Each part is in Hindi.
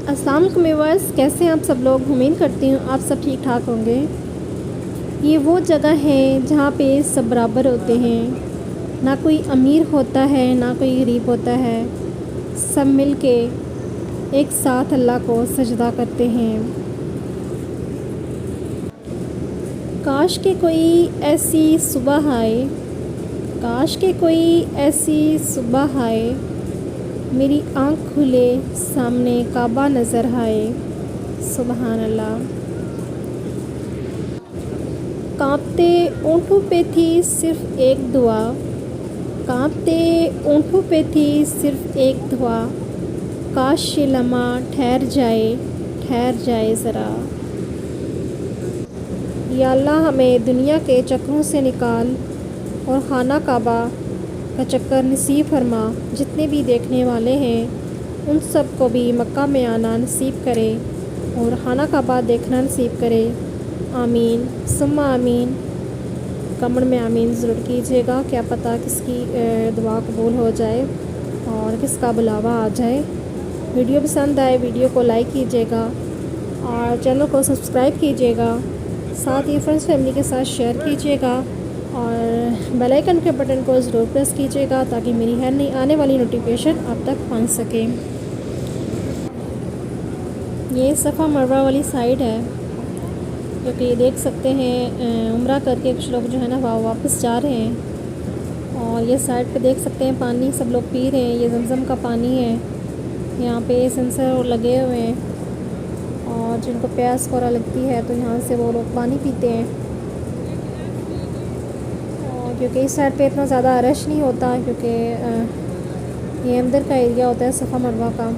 अस्सलाम वालेकुम व्यूअर्स, कैसे हैं आप सब लोग। उम्मीद करती हूँ आप सब ठीक ठाक होंगे। ये वो जगह है जहाँ पे सब बराबर होते हैं, ना कोई अमीर होता है ना कोई गरीब होता है। सब मिल के एक साथ अल्लाह को सजदा करते हैं। काश के कोई ऐसी सुबह आए, काश के कोई ऐसी सुबह आए, मेरी आँख खुले सामने काबा नज़र आए। सुबहान अल्लाह। कांपते ओंठों पे थी सिर्फ़ एक दुआ, कांपते ओंठों पे थी सिर्फ़ एक दुआ, काश ये लम्हा ठहर जाए ज़रा। या अल्लाह हमें दुनिया के चक्करों से निकाल और खाना काबा का चक्कर नसीब फरमा। जितने भी देखने वाले हैं उन सब को भी मक्का में आना नसीब करे और खाना काबा देखना नसीब करे। आमीन सुम्मा आमीन। कमर में आमीन ज़रूर कीजिएगा, क्या पता किसकी दुआ कबूल हो जाए और किसका बुलावा आ जाए। वीडियो पसंद आए वीडियो को लाइक कीजिएगा और चैनल को सब्सक्राइब कीजिएगा। साथ ही फ्रेंड्स फैमिली के साथ शेयर कीजिएगा और बेल आइकन के बटन को ज़रूर प्रेस कीजिएगा ताकि मेरी हर नई आने वाली नोटिफिकेशन आप तक पहुंच सके। ये सफ़ा मरवा वाली साइड है जो कि देख सकते हैं उम्रा करके कुछ लोग जो है ना वापस जा रहे हैं। और ये साइड पे देख सकते हैं पानी सब लोग पी रहे हैं। ये ज़मज़म का पानी है। यहाँ पे सेंसर लगे हुए हैं और जिनको प्यास वगैरह लगती है तो यहाँ से वो लोग पानी पीते हैं। और क्योंकि इस साइड पे इतना ज़्यादा रश नहीं होता क्योंकि ये अंदर का एरिया होता है सफ़ा मरवा का,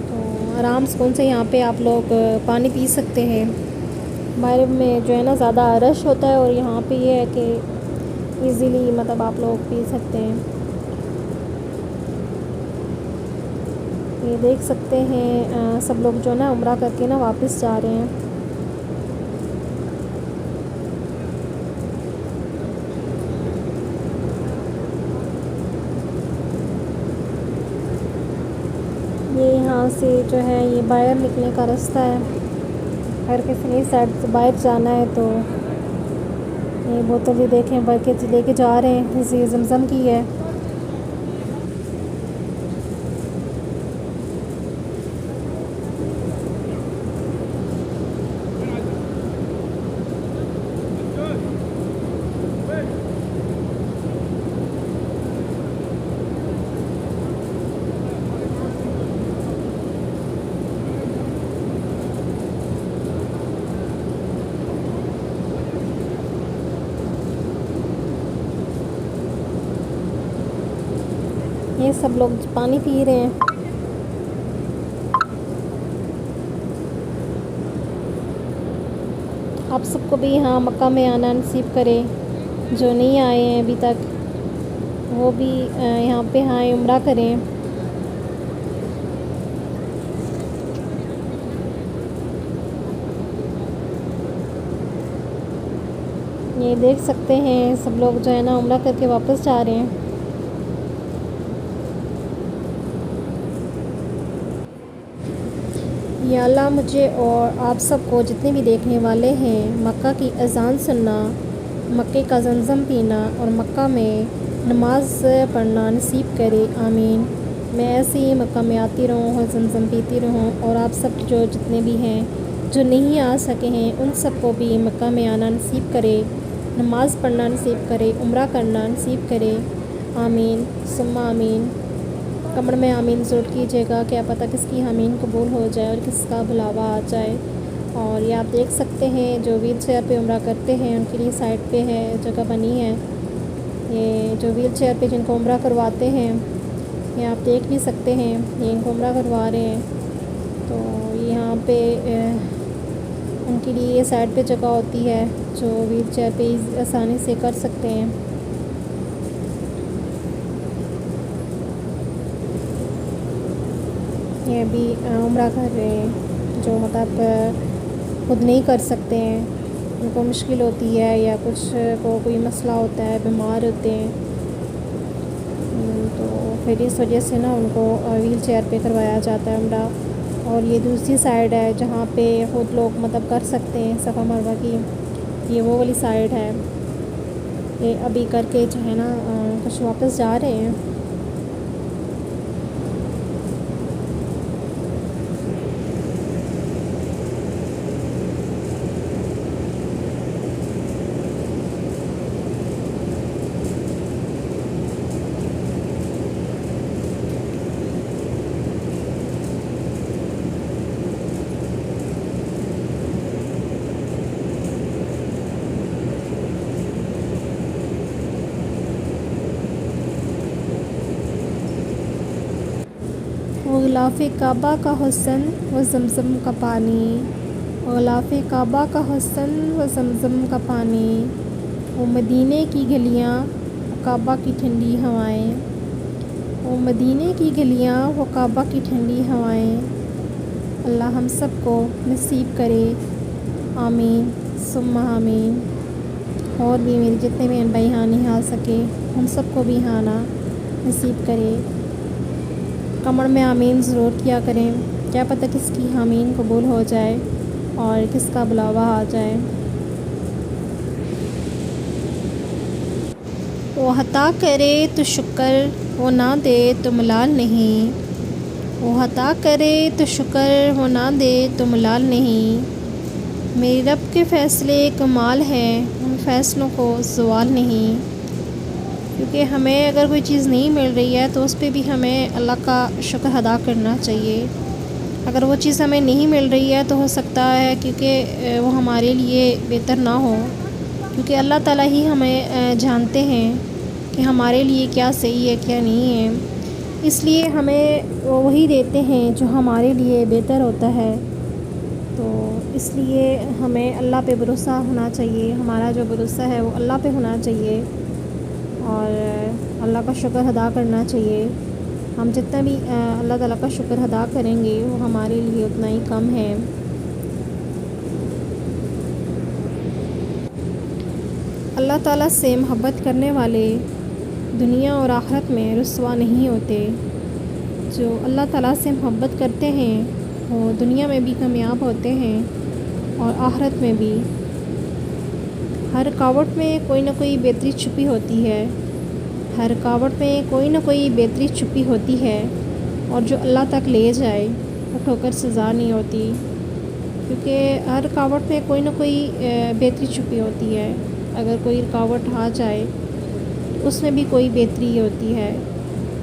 तो आराम सुकून से यहाँ पे आप लोग पानी पी सकते हैं। मगरिब में जो है ना ज़्यादा रश होता है और यहाँ पे ये है कि इजीली मतलब आप लोग पी सकते हैं। ये देख सकते हैं सब लोग जो ना उम्रा करके ना वापस जा रहे हैं। ये यहाँ से जो है ये बाहर निकलने का रास्ता है। अगर किसी ने साइड से बाहर जाना है तो ये बोतल भी देखें भर के लेके जा रहे हैं। इसी ज़मज़म की है। ये सब लोग पानी पी रहे हैं। आप सबको भी यहाँ मक्का में आना नसीब करे। जो नहीं आए हैं अभी तक वो भी यहाँ पे आए उम्रा करें। ये देख सकते हैं सब लोग जो है ना उम्रा करके वापस जा रहे हैं। या अल्लाह मुझे और आप सबको जितने भी देखने वाले हैं मक्का की अज़ान सुनना, मक्के का ज़मज़म पीना और मक्का में नमाज पढ़ना नसीब करे। आमीन। मैं ऐसे ही मक्का में आती रहूँ और ज़मज़म पीती रहूँ और आप सब जो जितने भी हैं जो नहीं आ सके हैं उन सबको भी मक्का में आना नसीब करे, नमाज़ पढ़ना नसीब करे, उम्रा करना नसीब करे। आमीन सुम्मा आमीन। कमर में आमीन ज़रूर कीजिएगा, क्या पता किसकी आमीन कबूल हो जाए और किसका बुलावा आ जाए। और ये आप देख सकते हैं जो व्हील चेयर पर उम्रा करते हैं उनके लिए साइड पे है जगह बनी है। ये जो व्हील चेयर पे जिनको उम्रा करवाते हैं ये आप देख भी सकते हैं, ये इनको उम्रा करवा रहे हैं। तो यहाँ पे उनके लिए ये साइड पे जगह होती है जो व्हील चेयर पे आसानी से कर सकते हैं। ये भी उम्रा कर रहे हैं जो मतलब खुद नहीं कर सकते हैं, उनको मुश्किल होती है या कुछ को कोई मसला होता है, बीमार होते हैं तो फिर इस वजह से ना उनको व्हील चेयर पे करवाया जाता है उम्रा। और ये दूसरी साइड है जहाँ पे खुद लोग मतलब कर सकते हैं सफ़ा मरवा की, ये वो वाली साइड है। ये अभी करके जो है ना कुछ वापस जा रहे हैं। वो ग़िलाफ़ काबा का हुस्न व ज़मज़म का पानी, वो ग़िलाफ़ काबा का हुस्न व ज़मज़म का पानी, वो मदीने की गलियाँ वो काबा की ठंडी हवाएं, वो मदीने की गलियाँ वो काबा की ठंडी हवाएं। अल्लाह हम सब को नसीब करे, आमीन सुम्मा आमीन। और भी मेरे जितने भी भाई यहाँ नहीं आ सके हम सबको भी यहाँ आना नसीब करे। कमर में आमीन ज़रूर किया करें, क्या पता किसकी आमीन कबूल हो जाए और किसका बुलावा आ जाए। वो हता करे तो शुक्र, वो ना दे तो मलाल नहीं, वो हता करे तो शुक्र, वो ना दे तो मलाल नहीं। मेरे रब के फ़ैसले कमाल हैं, उन फ़ैसलों को ज़वाल नहीं। क्योंकि हमें अगर कोई चीज़ नहीं मिल रही है तो उस पर भी हमें अल्लाह का शुक्र अदा करना चाहिए। अगर वो चीज़ हमें नहीं मिल रही है तो हो सकता है क्योंकि वो हमारे लिए बेहतर ना हो, क्योंकि अल्लाह ताला ही हमें जानते हैं कि हमारे लिए क्या सही है क्या नहीं है। इसलिए हमें वो वही देते हैं जो हमारे लिए बेहतर होता है। तो इसलिए हमें अल्लाह पे भरोसा होना चाहिए, हमारा जो भरोसा है वो अल्लाह पे होना चाहिए और अल्लाह का शुक्र अदा करना चाहिए। हम जितना भी अल्लाह ताला का शुक्र अदा करेंगे वो हमारे लिए उतना ही कम है। अल्लाह ताला से मोहब्बत करने वाले दुनिया और आखिरत में रुसवा नहीं होते। जो अल्लाह ताला से मोहब्बत करते हैं वो दुनिया में भी कामयाब होते हैं और आखिरत में भी। हर रुकावट में कोई ना कोई बेहतरी छुपी होती है, हर रुकावट में कोई ना कोई बेहतरी छुपी होती है और जो अल्लाह तक ले जाए वो ठोकर सज़ा नहीं होती। क्योंकि हर रुकावट में कोई ना कोई बेहतरी छुपी होती है। अगर कोई रुकावट आ जाए उसमें भी कोई बेहतरी होती है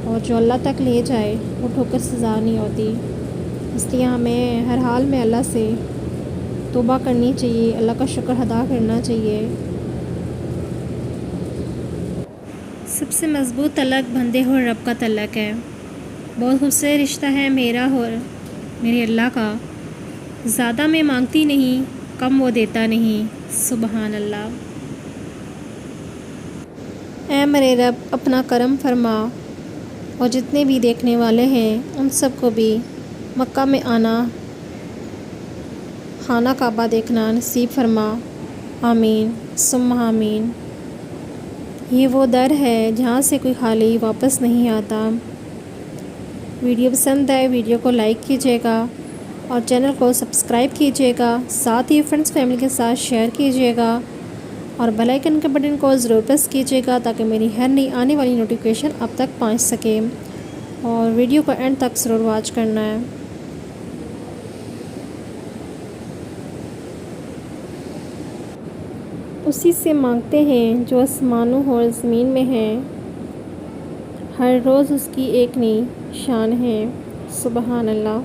और जो अल्लाह तक ले जाए वो ठोकर सज़ा नहीं होती। इसलिए हमें हर हाल में अल्लाह से तौबा करनी चाहिए, अल्लाह का शुक्र अदा करना चाहिए। सबसे मज़बूत तलक बंदे और रब का तलक है। बहुत खूबसूरत रिश्ता है मेरा और मेरे अल्लाह का। ज़्यादा मैं मांगती नहीं, कम वो देता नहीं। सुबहान अल्लाह। ऐ मेरे रब अपना करम फरमा और जितने भी देखने वाले हैं उन सबको भी मक्का में आना, खाना काबा देखना नसीब फरमा। आमीन सुम्मा आमीन। ये वो दर है जहाँ से कोई खाली वापस नहीं आता। वीडियो पसंद आए वीडियो को लाइक कीजिएगा और चैनल को सब्सक्राइब कीजिएगा। साथ ही फ्रेंड्स फैमिली के साथ शेयर कीजिएगा और बेल आइकन के बटन को ज़रूर प्रेस कीजिएगा ताकि मेरी हर नई आने वाली नोटिफिकेशन अब तक पहुँच सके। और वीडियो को एंड तक ज़रूर वॉच करना है। उसी से मांगते हैं जो आसमानों और ज़मीन में है, हर रोज़ उसकी एक नई शान है। सुबहान अल्लाह।